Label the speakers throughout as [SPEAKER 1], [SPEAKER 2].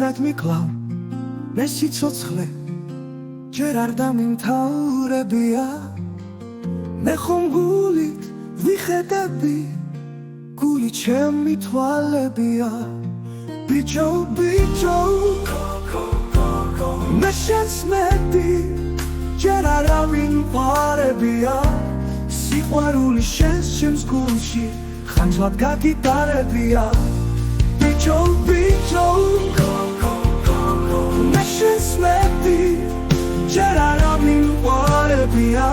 [SPEAKER 1] სად მიკლავ მე სიცოცხლე ჯერ არ დამიმთავრებია მე ხომ გულით ვიხედები გული ჩემი თვალებია ბიჭო ბიჭო მე შეცმედი ჯერ არავინ პარებია სიყვარული შენს ჩემს გულში ხანძრად გაგიტარებია ბიჭო ბიჭო მე შეცმედი ჯერ არავინ პარებია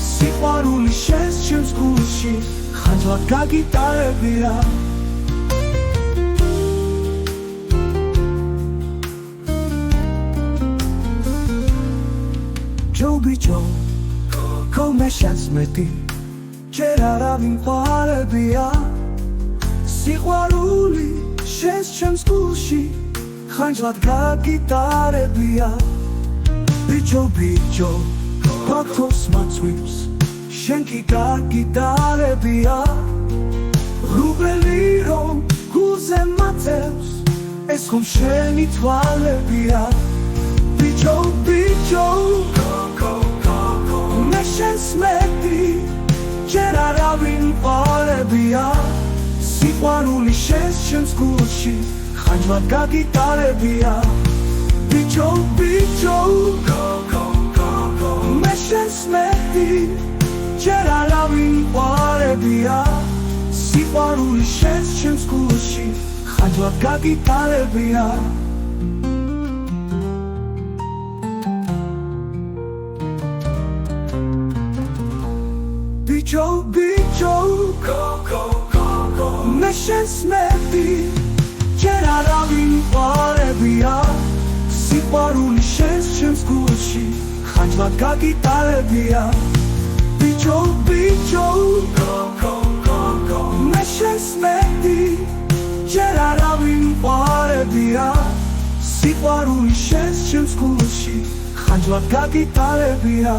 [SPEAKER 1] სიყვარული შენს ჩემს გულში ხანძრად გაგიტარებია ბიჭო მე შეცმედი ჯერ არავინ პარებია სიყვარული შენს ჩემს გულში ხანძრად გაგიტარებია ბიჭო ბიჭო ბაქოს მაწვივს შენ კი გაგიტარებია რუბელი რომ გულზე მაწევს ეს ხომ შენი თვალებია ბიჭო ბიჭო მე შეცმედი ჯერ არავინ პარებია სიყვარული შენს ჩემს გულში ხანძრად გაგიტარებია ბიჭო ბიჭო მე შეცმედი ჯერ არავინ პარებია სიყვარული შენს ჩემს გულში ხანძრად გაგიტარებია ბიჭო ბიჭო მე შეცმედი ჯერ არავინ პარებია სიყვარული შენს ჩემს გულში ხანძრად გაგიტარებია ბიჭო ბიჭო მე შეცმედი ჯერ არავინ პარებია სიყვარული შენს ჩემს გულში ხანძრად გაგიტარებია